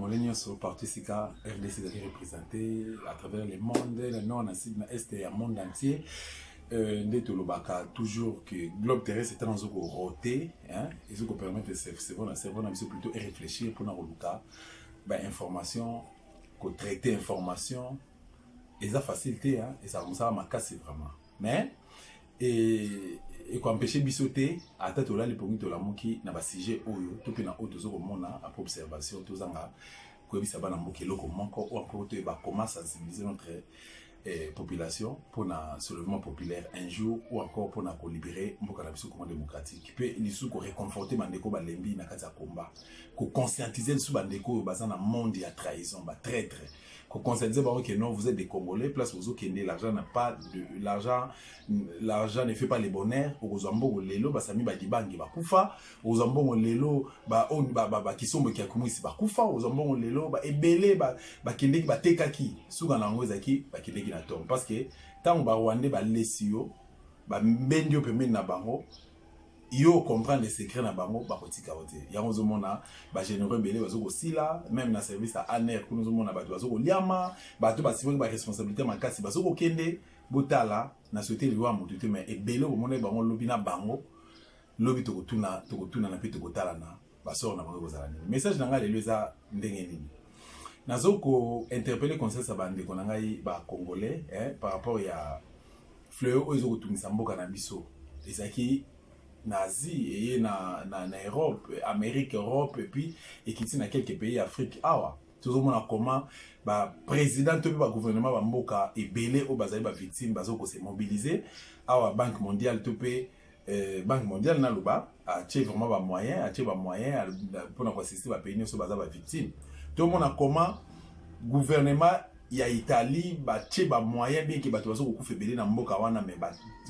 Congolais sont partis ici car RDC est représenté à travers le monde, le nord, l'est et le monde entier. Ndeto lobaka toujours que globe terrestre est dans un roté, hein, et ce qui permet de cerveau plutôt réfléchir pour nous ben information, qu'on traiter information, et ça facilité, hein, et ça m'a cassé vraiment. Mais et qu'on empêcher bisoter à tête là les pongi de la moki na ba sujet oyo tout pe na auto zo komona après observation tout zanga ko bisa bana moki loko manko ou encore te ba comment sensibiliser notre population pour na soulèvement populaire un jour ou encore pour na ko libérer mboka na biso comment démocratique pe lisu ko réconforter bandeko ba lembi na kati ya combat ko conscientiser lisu bandeko bazana monde ya trahison ba traître qu'on conscientise que non, vous êtes des Congolais, place aux autres qui l'argent n'a pas de l'argent ne fait pas les bonheurs. Aux ambons lelo, bah sami bah dibangi bah kufa. Aux ambons lelo, bah on bah qui sont qui a commis ici bah kufa. Aux ambons lelo, bah ebele bah kende bah tekaki. Souga nango zaki bah kende qui n'attend parce que tant bah Rwandais bah lesio bah mbendio pe men na bango. Yo comprendre les secrets na bango ba kotika ote yango zomona ba généreux belé bazo ko sila même na service à aner ko zomona ba bazo ko liama ba to ba sivaki ba responsabilité makasi bazo ko kende botala na société liwa mututé mais e belé ko mona bango lobi na bango lobi to kotuna na pe to kotala na ba sort na bango kozala ni message na ngai lelo za ndenge nini nazoko interpeller conseil sa bande ko ngai ba congolais par rapport ya fleur ozo ko tumisa mboka na biso ezaki Nazi et na Europe, Amérique, Europe et puis et qui dans quelques pays Afrique. Awa, tout le monde a comment bah président tout le gouvernement va mboka et belé au bazali ba victime bazo ko se mobiliser. Awa Banque mondiale tout Banque mondiale na luba a tché vraiment ba moyen, a tché ba moyen pour na assister ba pays so bazali ba victime. Tout le monde a comment gouvernement ya Italie ba tché ba moyen bien que ba bazo ko febelé na mboka wana mais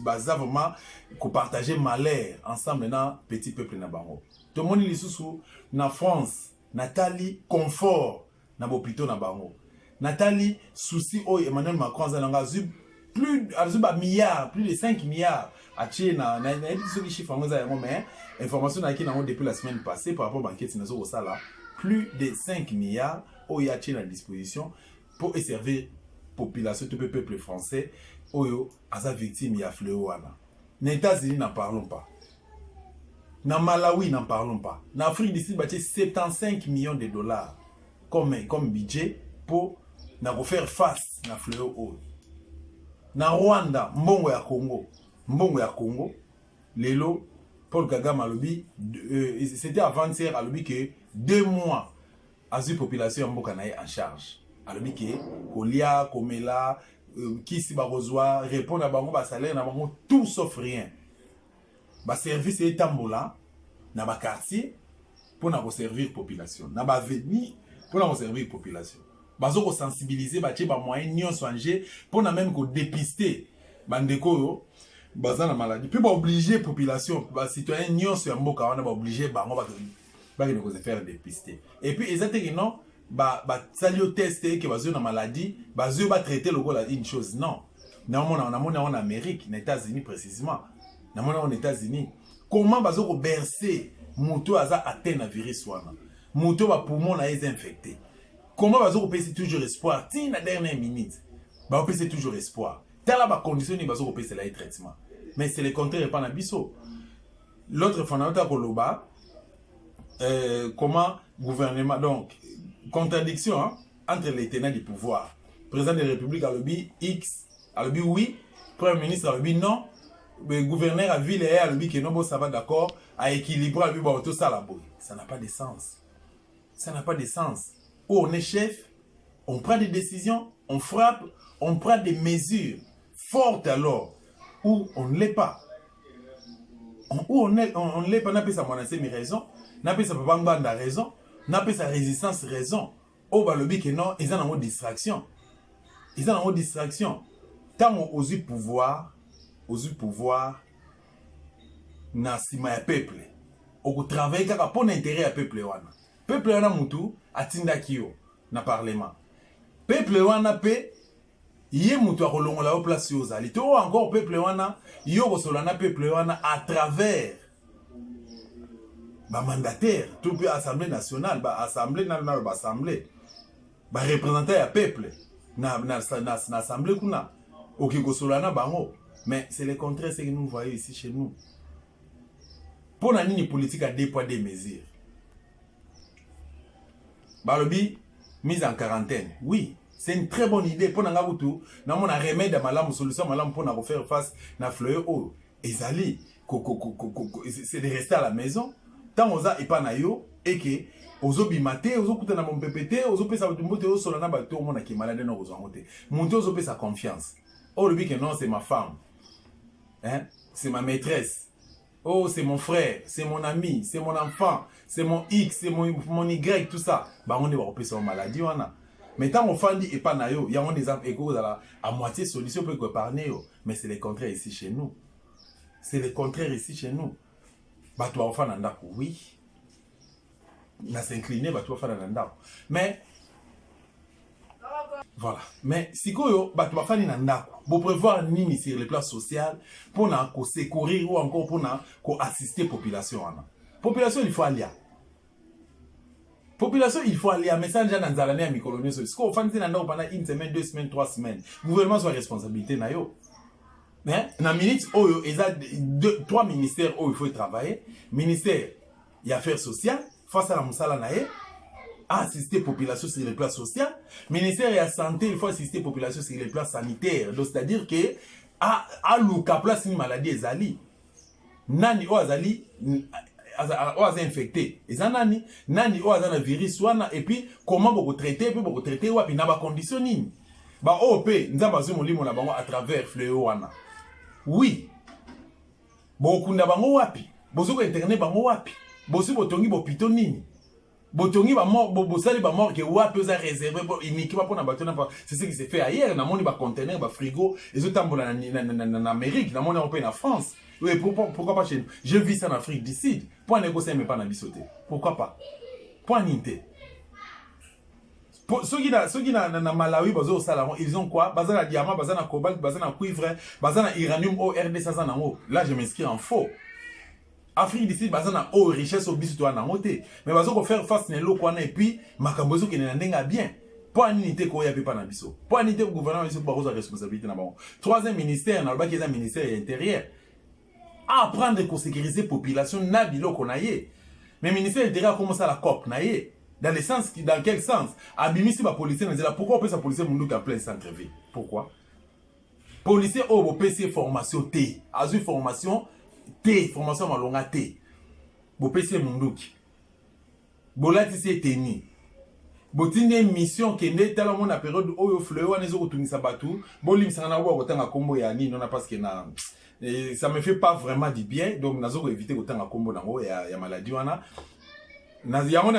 baza vraiment ko partager malheur ensemble na petit peuple na bango to moni lisusu na France Nathalie confort na bopito na bango Nathalie souci o Emmanuel Macron za nga plus de 5 milliards a tché na ce qui chiffre ngoza yango mais information na ki na depuis la semaine passée par rapport banquette na zo sala plus de 5 milliards o ya tché na disposition pour servir population tout peuple français oyo asa victime ya fléau wana. Na États-Unis n'en parlons pas. Na Malawi n'en parlons pas. Na Afrique d'ici bâti 75 millions de dollars comme budget pour na faire face na fléau oyo. Na Rwanda mbongo ya Congo lelo Paul Kagame alobi c'était avant-hier alobi que 2 mois azu population ya mboka na en charge. alobi ke kolia komela kisi ba rozwa répondre à bango ba salaire na bango tout sauf rien ba service etambola na ba quartier pour na ko servir population na ba avenue pour na ko servir population bazo ko sensibiliser ba tie ba moyen nyonso anje pour na même ko dépister bandeko yo baza na maladie puis ba obliger population ba citoyen nyonso ya mboka wana ba obliger bango ba ko se faire dépister et puis exactement non ba salio tester que bazo na maladie bazo ba traiter le gola une chose non na mona en Amérique na États-Unis précisément na mona en États-Unis comment bazo ko bercer moto aza atteint na virus wana moto ba poumon na est infecté comment bazo ko pèse toujours espoir ti na dernière minute ba pèse toujours espoir tala ba condition ni bazo ko pèse la traitement mais c'est le contraire pas na biso l'autre fondamental ko loba comment gouvernement donc contradiction hein, entre les tenants du pouvoir. Président de la République a le X, a le oui, Premier ministre a le non, le gouverneur a ville et a le que non, bon, ça va d'accord, à équilibrer le bon, tout ça là-bas. Ça n'a pas de sens. Ça n'a pas de sens. Où on est chef, on prend des décisions, on frappe, on prend des mesures fortes alors, où on ne l'est pas. Où on ne l'est pas, n'a pas sa monnaie, mais raison, n'a pas sa bande à raison. N'a pas sa résistance raison. Au balobi que non, ils ont en mode distraction. Ils ont en mode distraction. Tant aux pouvoir, na sima ya peuple. Au travail kaka pour l'intérêt à peuple wana. Peuple wana mutu atinda kiyo na parlement. Peuple wana pe yé mutu akolongola au place yozali. To encore peuple wana yo kosolana peuple wana à travers mandataire, tout le Assemblée nationale, Assemblée nationale, Assemblée, représentant le peuple, na Assemblée kuna, Okikosolana bango. Mais c'est le contraire ce que nous voyons ici chez nous. Pour la ligne politique à 2 poids 2 mesures. Balobi, mise en quarantaine. Oui, c'est une très bonne idée. Pour nous, nous avons un remède à malam, solution malam pour nous faire face à fléau. Ezali, c'est de rester à la maison. Tant on a épanayo et que ozo bimate, ozo kutana mon PPT, ozo pesa batumbote, ozo solana bato, on a qui est malade dans ozo amote. Monte ozo pesa confiance. Oh, le que non, c'est ma femme. Hein? C'est ma maîtresse. Oh, c'est mon frère, c'est mon ami, c'est mon enfant, c'est mon X, c'est mon Y, tout ça. Bah, on est repris sur maladie, on a. Mais tant qu'on fait et pas nayo, il y a des échos à moitié solution pour épargner. Mais c'est le contraire ici chez nous. C'est le contraire ici chez nous. Bah, tu vas faire un oui. On s'incliner, bah, tu vas faire un mais, voilà. Mais si tu vas faire un pour prévoir nini sur les plans sociaux, pour secourir ou encore pour assister la population. Population, il faut aller. Population, il faut aller. Mais ça, déjà dans l'année à mi-colonie, ce qu'on fait pendant 1 semaine, 2 semaines, 3 semaines. Le gouvernement a responsabilité. Mais, dans minute, il y a 3 ministères où il faut travailler. Ministère des Affaires sociales, face à la Moussala Naé, assister la population sur les plans sociaux. Ministère de la Santé, il faut assister la population sur les plans sanitaires. Donc, c'est-à-dire que, à l'ouka place une maladie, ezali. Nani o azali, o azali infecté. Et ça, nani o azali un virus, et puis, comment vous traiter, puis vous traiter, ou puis, n'a pas conditionné. Bah, OP, nous avons besoin de mon à travers fléau, wana. Oui. Bon, kunda bango wapi. Bozo ko internet bango wapi. Bozo botongi bo pitonini. Botongi ba mort, bosali ba mort que wapi oza réservé uniquement pour na batona. C'est ce qui s'est fait ailleurs. Na moni ba conteneur, ba frigo, les autres tambola en Amérique, na moni européen en France. Oui, pourquoi pas chez nous? Je vis ça en Afrique d'ici. Pourquoi négocier mais pas na bisoté? Pourquoi pas? Pourquoi ninte? Ceux qui na Malawi, ils ont quoi? Bazana diamant, bazana cobalt, bazana cuivre, bazana uranium, au RD, ça en haut. Là, je m'inscris en faux. Afrique d'ici, bazana haut richesse au bis, toi, en haut. Mais bazana faire face à l'eau, et puis, makambozo qui n'est bien. Pour unité, quoi, il n'y a pas d'ambition. Pour unité, le gouvernement, il y a responsabilité. Troisième ministère, dans le bas, il y a un ministère intérieur. Apprendre à sécuriser la population, nabilo qu'on a yé. Mais le ministère intérieur a commencé à la COP, na yé. Dans le sens, dans quel sens? Abimisi ba policier, pourquoi on peut sa policier moun qui a plein centre-ville? Pourquoi? Policier au PC formation T, azu formation T, formation malonga T. Bo PC munduki. Bolati se teni. Botine mission kende tala mon période oyo fleur wana ezo kutungisa batu, bolim sana wa kotanga kombo ya nini nona parce que na ça me fait pas vraiment du bien, donc nazo ko éviter kotanga kombo nango ya maladie wana. Nous avons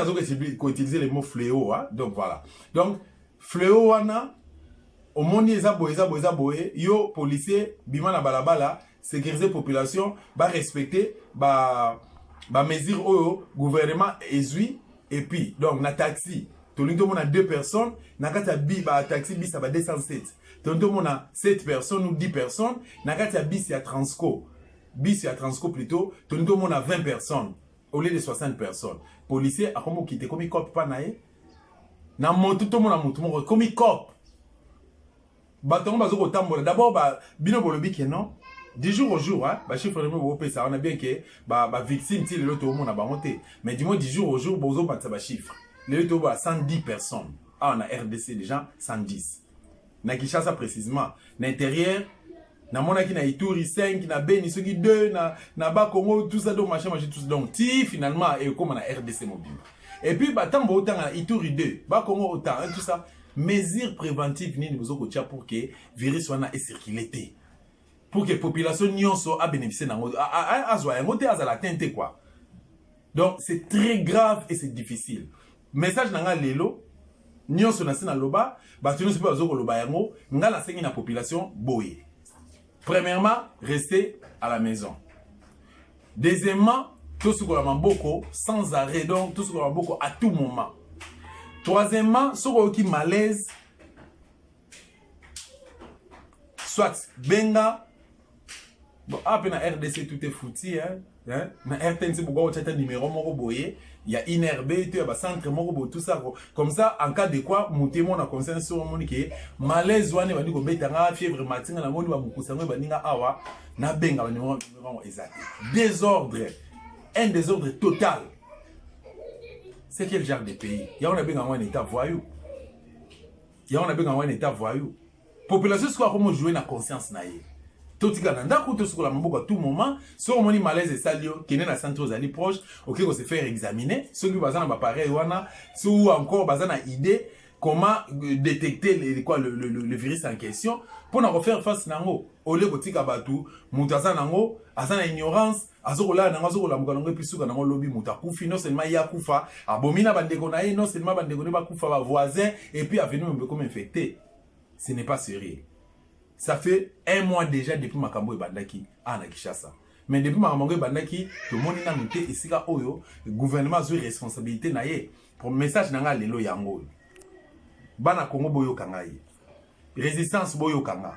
utilisé le mot fléau. Hein? Donc voilà. Donc, fléau, au monde, yo, policier, bima na balabala, sécuriser la population, respecter, mesure au gouvernement ezui, et puis, donc, na taxi, tout le monde a 2 personnes, na kata bi, taxi, bis, ça va 207. Tout le monde a 7 personnes ou 10 personnes, na kata bis, il y a Transco. Bis, il y a Transco plutôt, tout le monde a 20 personnes. Au lieu de 60 personnes. Policier, a comme quitté, comme il cop pas naé. Na monte tout le monde a monté, comme il cop. Baton bazo ko tambola. D'abord, bino bolobi que non. 10 jours au jour, hein. Chiffre de mot, ça, on a bien que, victime, si l'autre monde a monté. Mais dis-moi 10 jours au jour, bozo bat ça, chiffre. L'autre a 110 personnes. Ah, on a RDC déjà, 110. Na Kinshasa précisément. L'intérieur, na mona ki na Ituri 5, na Beni soki 2, na Bakongo, tout ça, donc machin, tout ça. Donc, ti finalement, et comme on a RDC mobile. Et puis, tambo autant à Ituri 2, Bakongo autant, tout ça. Mesures préventives, ni nous avons pour que le virus soit circulé. Pour que la population a bénéficié de la teinte, quoi. Donc, c'est très grave et c'est difficile. Message dans l'élo, nous sommes dans loba, tu ne sais pas loba yango, nga la sengi na population boye. Premièrement, restez à la maison. Deuxièmement, tout ce qu'on a beaucoup sans arrêt, donc tout ce qu'on a beaucoup à tout moment. Troisièmement, ce qu'on a malaise, soit benga, bon, après la RDC tout est foutu, hein. na RTNC pourquoi tu as un numéro moko boye, il y a INRB, tu as un centre moko tout ça comme ça en cas de quoi monter mon conscience sur mon qui malaise wane bandi ko betanga fièvre matinga na moni ba mukusango baninga awa na benga ba numéro exact. Désordre, un désordre total. C'est quel genre de pays? Il y a on a benga un état voyou. Il y a on a benga un état voyou. Population soit comme jouer na conscience na ye. Totika na ndako to sukola maboko à tout moment, so on moni malaise salio qui n'est na centre aux alliés proches, OK ko se faire examiner, ceux qui bazana ba pareil wana, sous encore bazana idée comment détecter le virus en question pour na refaire face nango. Ole kotika batu, mutaza nango, azana ignorance, azokola nango azokola mukalongo pisuka nango lobi mutakufi non seulement ya kufa, abomina bandeko na ye non seulement bandeko ne ba kufa ba voisin et puis avenir me comme infecté. Ce n'est pas sérieux. Ça fait un mois déjà depuis Makambo et Bandaki à Nakishasa. Mais depuis Makambo et Bandaki, tout le monde est noté ici à Oyo, le gouvernement a une responsabilité naie. Pour le message nanga lelo yango. Bana Congo boyo kangaye. Résistance boyo kanga.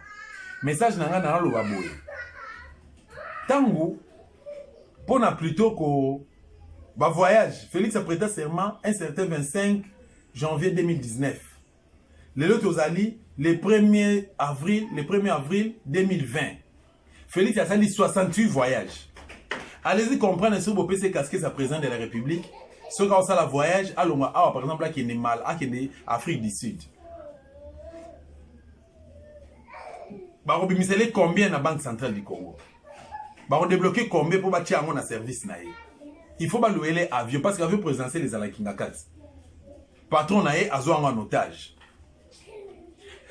Message nanga nanga lo baboyo. Tango, pona plutôt que ba voyage, Félix a prêté serment un certain 25 janvier 2019. Le lot aux alliés, le 1er avril 2020. Félix a sali 68 voyages. Allez-y comprendre si vous pouvez casquer sa présidente de la République. Ce qui a la voyage, par exemple, qui est mal, qui est Afrique du Sud. Vous avez combien dans la Banque centrale du Congo? Vous avez débloqué combien pour bâtir un service? Il faut louer les avions parce que l'avion présidentiel les Alakingakat. Patron naé a joué en otage.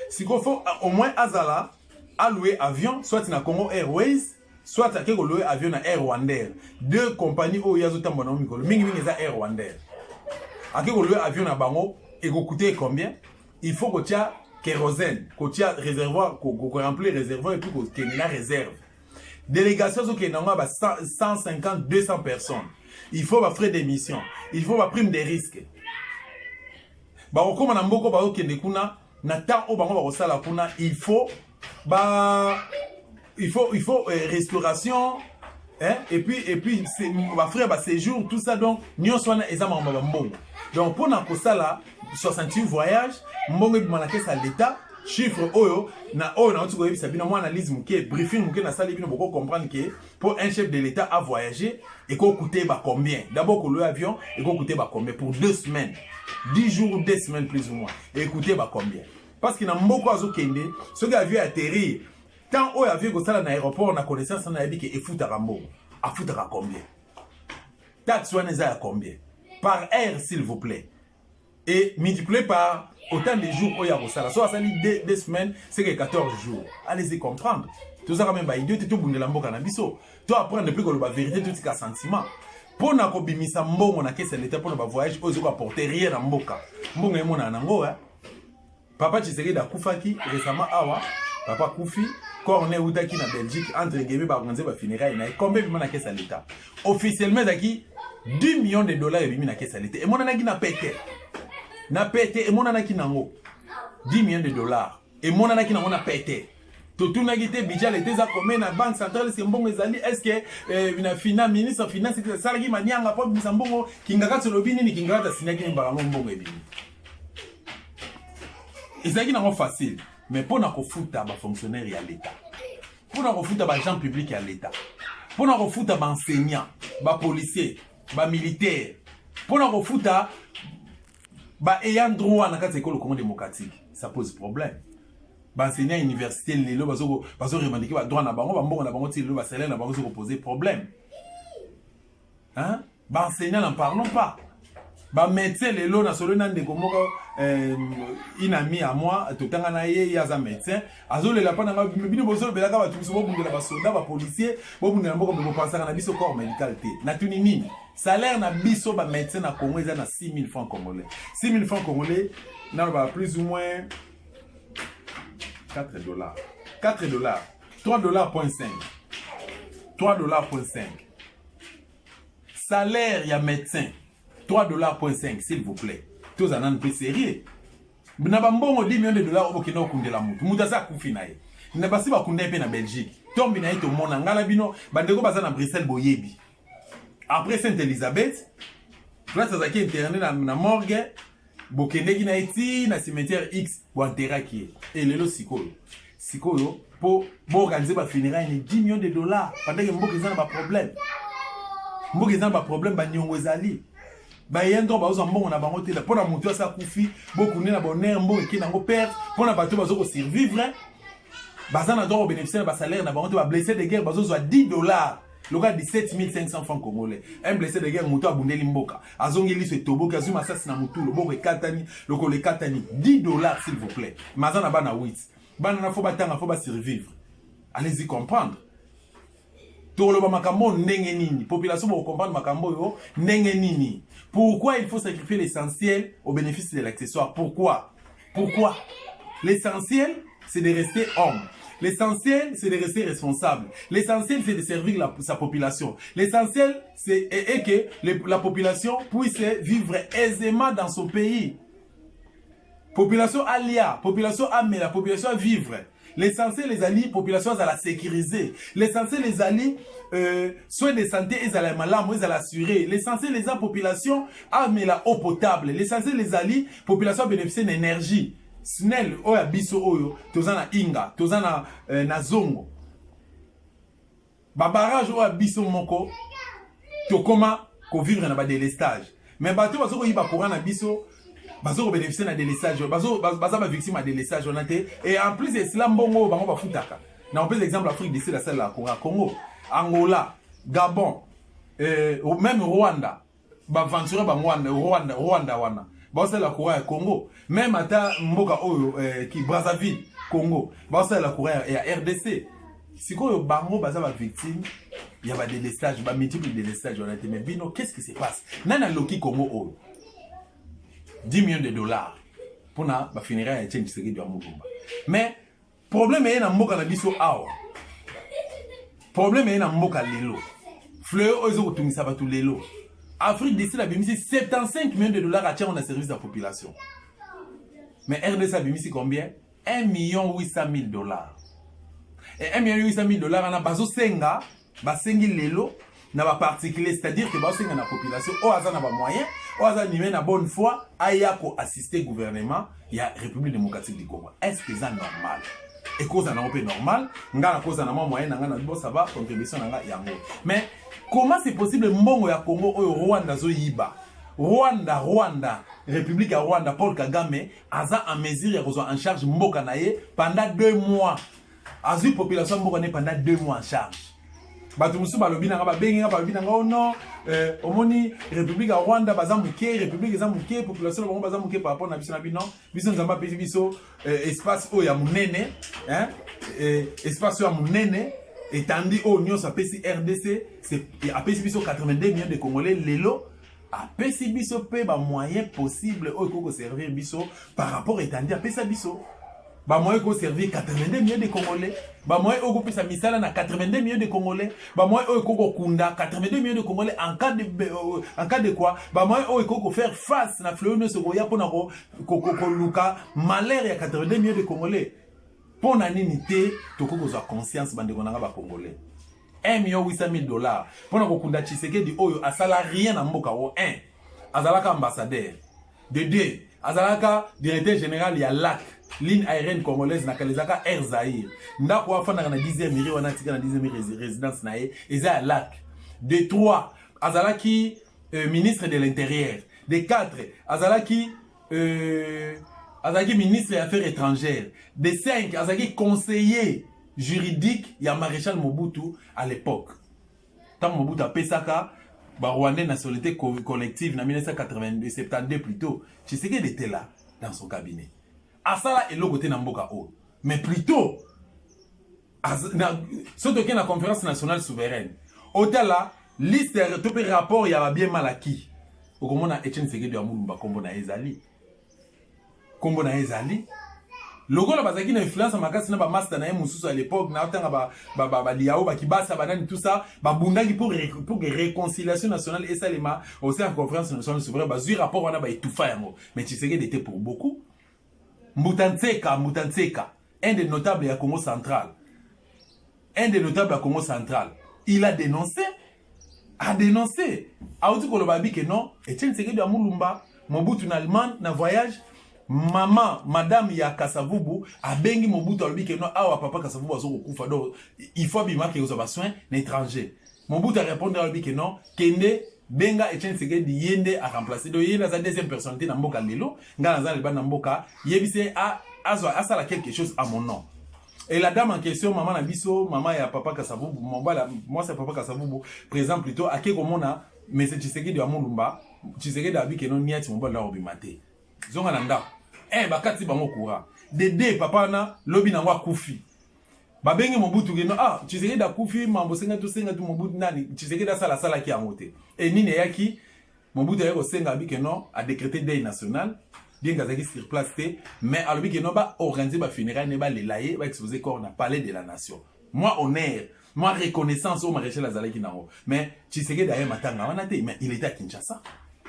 Si il faut au moins Azala à louer avion, soit na Congo Airways, soit à louer avion na Air Rwandair. Deux compagnies où il y a tout un mikolo. Mingi Air Rwandair. À louer avion na Bango et vous coûtez combien? Il faut que tu aies kérosène, que tu aies réservoir, que tu remplis réservoir et puis que tu aies la réserve. Délégation qui est 150, 200 personnes. Il faut frais d'émission. Il faut prime des risques. Comme on a beaucoup de kuna. Il faut restauration et puis frère séjour tout ça donc nous sommes donc pour na kosala 68 voyages mbongo bimanake sa l'état chiffre oyo na tu ko yebisa bino mo analyse muke briefing muke na sali bino boko comprendre que pour un chef de l'état à voyager et ko coûter combien d'abord que l'avion et ko coûter combien pour 2 semaines 10 jours ou 2 semaines plus ou moins. Et écoutez, combien? Parce qu'il y a beaucoup de gens ceux qui avaient atterri, tant où il y avait dans l'aéroport, on a connaissance, on a dit qu'il faut à Rambo. À foutre à combien? Taxe à combien? Par heure, s'il vous plaît. Et multiplié par autant de jours où il y a ça. Soit ça dit 2 semaines, c'est que 14 jours. Allez-y comprendre. Tout ça, quand même, il y a tout le monde qui toi, apprendre depuis que la vérité, tout ce sentiment. Pour na kobimisa mbongo na kesa l'état pour na voyage ozo apporter rien na mboka mbongo yemo na nango papa Tshisekedi da kufaki récemment awa papa kufi quand on est utaki na Belgique entre guillemets ba organiser ba funérailles na combien bima na kesa l'état officiellement daki 10 millions de dollars bimi na kesa l'état et mona na ki na pété et mona na ki nango 10 millions de dollars et mona na ki nango na pété. Tout le monde a budget les à combien la banque centrale c'est bon est-ce que une finance ministre finance c'est ça qui m'a dit en rapport bisambongo kinga sur le bini ni kinga ta sinaki ni barango mbongo ebi ezaki na facile mais pour na kofuta ba fonctionnaire ya l'état pour na kofuta ba agent public ya l'état pour na kofuta ba enseignant ba policier ba militaire pour na kofuta ba ayant droit na kati école commun démocratique ça pose problème. Enseignant à l'université, les gens qui revendiquer le droit à le salaire n'a pas poser problème. Hein? Enseignant, n'en parlons pas. Médecin, les gens qui ont une amie à moi, tout le temps, il y a un médecin. Azol est là, il y a un soldat, un policier, il y a un corps médical. Le salaire na biso ba médecin na Congo est à 6 000 francs congolais. 6 000 francs congolais, plus ou moins 4 dollars. 4 dollars. 3 dollars. 3 dollars. Salaire, il y a médecin. 3 dollars. S'il vous plaît. Tous en ont peu sérieux. Vous n'avez pas 10 millions de dollars au Kenya Kundela Moutou. Moutasa Koufinaï. Vous n'avez pas si vous avez en Belgique. Tombi na ito mona ngala bino bandeko baza na Bruxelles boyebi. après Sainte-Elisabeth, place azaki interné na morgue, bokendeki na eti na cimetière X, boanteraki. Et lelo sikoyo, pour organiser ba funérailles ni 10 millions de dollars. Pendant que mboka ezana ba problème. Mboka ezana ba problème ba nyongo ezali. Ba yendo ba ozo mbongo na bango te pour na mutu asa kufi, boku na bonheur mboka ki nango père, pour na bato bazo ko survivre. Bazana droit au bénéficiaire ba salaire na bango te ba blessé de guerre bazo zo 10 dollars. Le gars 17 500 francs congolais. Un blessé de guerre mutu abundeli mboka. Azongeli se toboka azuma sasi na mutu, le boko katani, le ko le katani 10 dollars s'il vous plaît. Mazana ba na 8. Banana faut batanga faut survivre. Allez-y comprendre. Tolo makambo ndenge nini. Population va comprendre makambo yo ndenge nini. Pourquoi il faut sacrifier l'essentiel au bénéfice de l'accessoire? Pourquoi? L'essentiel c'est de rester homme. L'essentiel c'est de rester responsable. L'essentiel c'est de servir sa population. L'essentiel c'est que la population puisse vivre aisément dans son pays. Population alia, population amé, la population à vivre. L'essentiel les alliés, population à la sécuriser. L'essentiel les alliés, soins de santé, ils allaient malade, ils allaient assurer. L'essentiel les population amé la eau potable. L'essentiel les alliés, population bénéficier d'énergie. Snell, oya biso oyo, tozana inga, tozana na zongo. Ba barrage oya biso moko, tokoma ko vivre na ba délestage. Mais bato bazo ko yiba courant na biso. Bazo bénéficier na délestage, bazo ba victime à délestage on était et en plus de cela mbongo bango ba futaka. Na on peut l'exemple Afrique d'ici la salle la Congo, Angola, Gabon, même Rwanda, ba aventurer ba Rwanda wana. Ba ça la Corée Congo, même ata mboka oyo qui Brazzaville, Congo, ba ça la Corée et RDC. Sikoyo bango baza ba victime, il y a ba délestage, ba multiple délestage on était mais bino qu'est-ce qui se passe? Nana loki Congo oyo. 10 millions de dollars pour na ba funérailles change ce qui doit mourir. Mais problème est na mboka na biso awa. Problème est na mboka lelo. Fleur ozo kutumisa batu lelo. Afrique d'ici la bimisi 75 millions de dollars à tirer en service de la population. Mais RDC a bimisi combien? 1 800 000 dollars. Et 1 800 000 dollars na bazo senga, ba sengi lelo na ba particulier, c'est-à-dire que ba senga na population o aza na ba moyen. Oza nimé na bonne foi ayako assister gouvernement il y a République démocratique du Congo. Est-ce que c'est normal? Et cause en Europe normal, nga na cause na moyen nga na bo ça va contribution nga yango. Mais comment c'est possible mbongo ya Congo o Rwanda zo yiba? Rwanda, République ya Rwanda Paul Kagame aza en mesure ya kozwa en charge mboka na ye pendant 2 mois. Azu population mboka ne pendant 2 mois en charge. Batu musu balobi na ba bengi na balobi na ngo non omoni République ya Rwanda baza muke République za muke population bango baza muke par rapport na biso na bino biso nzamba pesi biso espace o ya munene espace o ya munene etandi o nyonso apesi RDC c'est apesi biso 82 millions de Congolais lelo apesi biso pe ba moyen possible o ko servir biso par rapport etandi apesa biso ba moyen ko servir 82 millions de Congolais. Ba moyen ko pesa misala na 82 millions de Congolais. Ba moyen ko kunda 82 millions de Congolais en cas de quoi? Ba moyen ko faire face na fleuve no sokoya pona ko luka malheur ya 82 millions de Congolais. Pona nini te to ko za conscience bande konanga ba Congolais. 1 800 000 dollars. Pona ko kunda Tshisekedi oyo asala rien na mboka o 1. Azalaka ambassadeur. De 2. Azalaka directeur général ya LAC. Ligne aérienne congolaise na Kalezaka Air Zaïre. Ndako afana na 10e mairie wana tika na 10e résidence na ye eza lac. De 3 azalaki ministre de l'intérieur. De 4 azalaki ministre des affaires étrangères. De 5 azalaki conseiller juridique ya maréchal Mobutu à l'époque. Tant Mobutu a pesaka ba Rwandais nationalité collective na 1972 plutôt. Tu sais qu'il était là dans son cabinet. Asala et l'autre côté Namboka O. Mais plutôt, surtout qu'il y a la conférence nationale souveraine. Hôtel là, liste de rapport, il y a bien mal acquis. Au comment on a Etienne Tshisekedi Amulumba, comme on a Ezali. Comme on a Ezali. Logo la bazaki na influence makasi na ba master na mususu à l'époque na tanga ba liao ba kibasa banani tout ça ba bundaki pour réconciliation nationale et ça lema aussi en conférence nationale souveraine ba zui rapport wana ba étouffa yango. Mais Tshisekedi était pour beaucoup. Mutantseka, un des notables à Congo central. Il a dénoncé a dénoncé. A dit que non, Etienne Tshisekedi à Mulumba, Mobutu na Allemagne, na voyage, maman, madame ya Kasavubu, a bengi Mobutu a dit que non, ah papa Kasavubu a kufa donc il faut bien que vous avez besoin d'étrangers. Mobutu a répondu à lui que non, Kende benga Etienne Tshisekedi yende a remplacer. Donc il y a la deuxième personnalité dans Mboka Lelo, ngana za na Mboka, yebise a asala quelque chose à mon nom. Et la dame en question, maman Nabiso, maman et papa Kasavubu, moi c'est papa Kasavubu, présent plutôt, à qui comme on a, mais c'est Tshisekedi à Mulumba, Tshisekedi a dit que non, n'y a pas de mon bon là au bimate. Zonga nanda, bakati bango courant. Dédé, papa na, lobi na wa koufi. Babengi Mobutu no, Tshisekedi a koufi, mambo senga tout Mobutu nani, Tshisekedi a sala qui a monté. Et nine yaki, Mobutu a senga abi que non, a décrété deuil national. Bien gazaki sur place, mais alors que non ba organiser ba funérailles, ne ba les lailler, ba exposer corps na palais de la nation. Moi honneur, moi reconnaissance au maréchal Azalaki nango. Mais Tshisekedi d'ailleurs matanga wana te, mais il était à Kinshasa.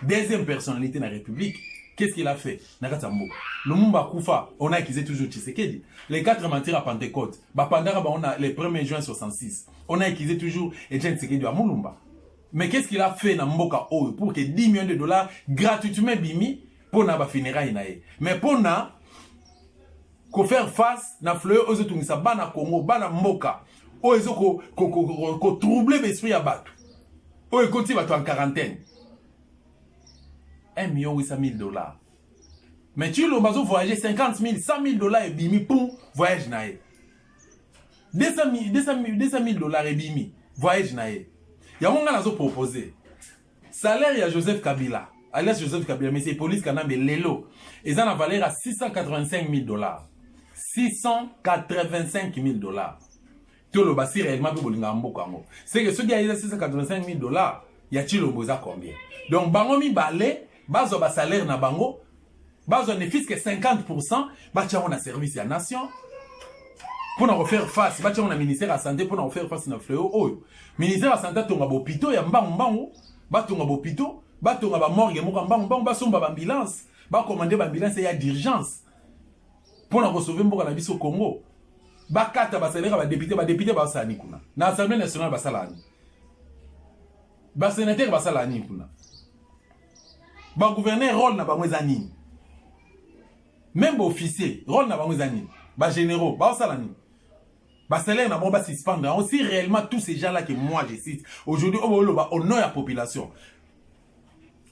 Deuxième personnalité de la République. Qu'est-ce qu'il a fait? Nakatambo. Le Mumba Koufa, on a accusé toujours Tshisekedi. Les 4 martyrs à Pentecôte, pendant on a le 1er juin 66. On a accusé toujours Etienne Tshisekedi à Mulumba. Mais qu'est-ce qu'il a fait dans Mboka Oyo pour que 10 millions de dollars gratuitement bimi pour na ba funérailles nae. Mais pour na ko faire face na fleur aux autres ça bana Congo bana Mboka ozo ko troubler l'esprit ya batu. Oyo koti batu en quarantaine. 1,8 million dollars. Mais tu l'as voyagé 50 000, 100 000 dollars et bimi pour voyage nae. 200 000 dollars et bimi voyage nae. Ya monga nazo proposer. Salaire ya Joseph Kabila. Alias Joseph Kabila, mais c'est police kanambe lelo. Ils ont la valeur à 685 000 dollars. 685 000 dollars. Tout le bassi réellement peut bolinga mboka ngo. C'est que ceux qui a 685 000 dollars, y a-t-il au boza combien? Donc bango mi balé, bazo ba salaire na bango, bazo ne fixe que 50%, bacha on a service à nation. Pour nous refaire face, bacha on a ministère à santé pour nous refaire face na fléau oyo. Ministère à santé tonga bopito ya mbango, ba tonga bopito. Batonga ba morgue moko mbango ba somba ba ambulance ba commander ba ambulance ya d'urgence pour na sauver mboka na biso Congo ba kata ba salaire ba député ba sani kuna na assemblée nationale ba salani ba sénateur ba salani kuna ba gouverneur rôle na bango ezani même ba officier rôle na bango ezani ba généraux ba salani ba salaire na bon ba suspendre aussi réellement tous ces gens là que moi je cite aujourd'hui au nom de la population.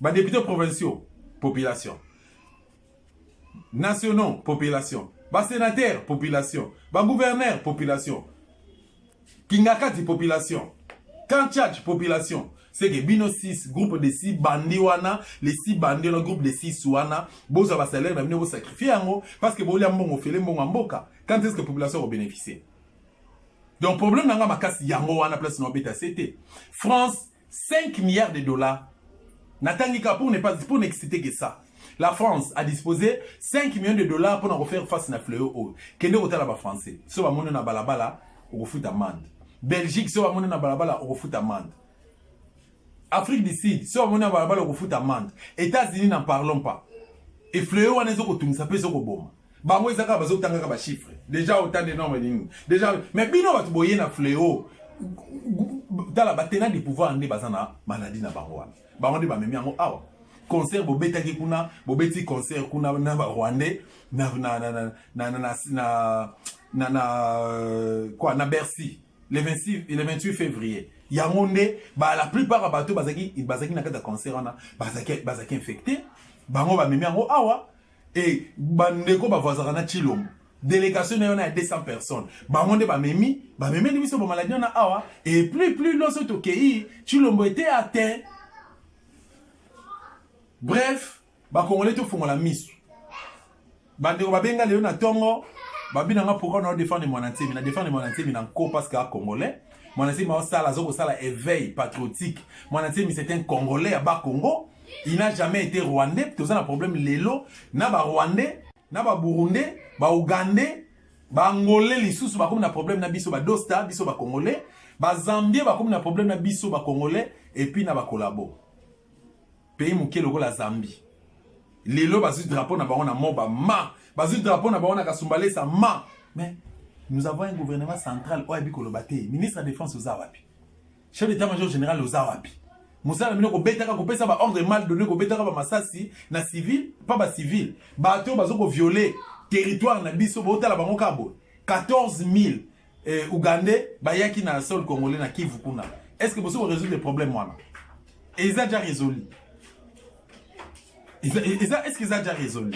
Bah, députés provinciaux, population. Nationaux, population. Bah, sénateurs, population. Bah, gouverneurs, population. Kingakati, population. Kanchach, population. C'est que Bino 6, groupe de 6 bandits, les 6 bandits, le groupe de 6 wana, boza va salaire, mais vous sacrifier parce que vous avez un bon fait, mboka. Quand est-ce que la population va bénéficier? Donc, problème n'a pas casse yango wana place no beta c'était. France, 5 milliards de dollars. Natangika pour n'exciter que ça. La France a disposé 5 millions de dollars pour nous refaire face à la fléau. Kende hôtel là-bas français. Si on va na balabala, on va foutre amende. Belgique, si on va na balabala, on va foutre amende. Afrique du Sud, si on va na balabala, on va foutre amende. États-Unis, n'en parlons pas. Et fléau, on est au tout, ça peut se rebomber. Bah moi, ça va tanga ba chiffre. Déjà autant de nombres de déjà, mais bino va te boyer na fléau. Dans la bataille des pouvoirs, on est bazana maladie na barouane. Barouane ba memi ango awa. Concert bobeta ki kuna, bobeti concert kuna na Rwandais quoi na Bercy le 28 février. Yamonde ba la plupart bateau bazaki na kata concert na bazaki infecté. Bango ba memi ango awa et bandeko ba voisins na Chilombo. Délégation on a 200 personnes. Bamonde ba memi ni biso ba maladie na awa et plus lorsque tokei Chilombo était atteint. Bref, ba Congolais to fongola misu. Bandeko ba benga leo na tongo, ba binanga pourquoi on défendre mon antime, na défendre mon antime na ko parce que Congolais. Mon antime ma sala zoko sala éveil patriotique. Mon antime c'est un Congolais à bas Congo, il n'a jamais été rwandais, tout ça un problème lelo, na ba rwandais, na ba burundais, ba ougandais, ba angolais lisusu ba comme na problème na biso ba dosta, biso ba Congolais, ba zambien ba comme na problème na biso ba Congolais et puis na ba collabo. Pays mouké logo la Zambie. Lelo bazu drapeau na bango na moba ma. Bazu drapeau na bango na kasumbale sa ma. Mais nous avons un gouvernement central oyebi kolobate. Ministre de la Défense aux Awapi. Chef d'état-major général aux Awapi. musala mino ko betaka ko pesa ba ordre mal donné ko betaka ba masasi na civil pas ba civil ba to bazo ko violer territoire na biso ba otala bango kabo 14000 Ougandais ba yaki na sol congolais na Kivu kuna. Est-ce que vous résoudre les problèmes moi? Et ils ont déjà résolu. Est-ce qu'ils ont déjà résolu?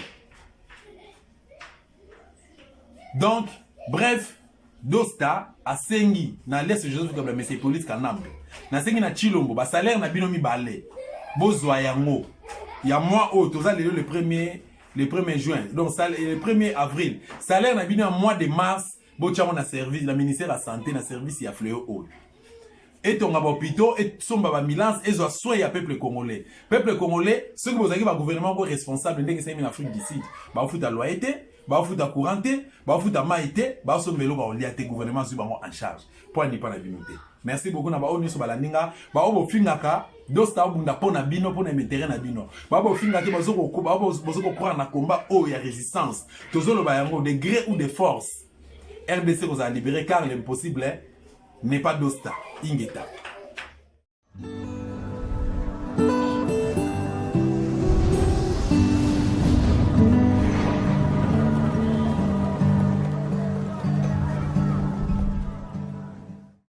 Donc, bref, Dosta a sengi na l'est Joseph Kabila mais c'est police kanambe. Na sengi na Chilombo, ba salaire na binomi balé. Bozwa yango. Ya mois haut, toza le premier juin. Donc le 1er avril. Salaire na bino mois de mars, bo tchamo na service la ministère de la santé na service ya fléau haut. Et ton hôpital et son baba milance et zo soin ya peuple congolais. Peuple congolais, ceux que vous avez ba gouvernement responsable ndenge c'est en Afrique du Sud. Ba futa loyauté, ba futa couranté, ba futa maïté, ba so melo ba liate gouvernement sur bango en charge. Pour n'y pas la vinoté. Merci beaucoup na ba oni so balandinga, ba obo fingaka Dosta obunda pona bino pona metere na bino. Ba obo fingaka bazoko ko ba obo prendre na combat o ya résistance. Tozolo ba yango de gré ou de force. RDC vous a libéré car l'impossible n'est pas Dosta. Ingeta.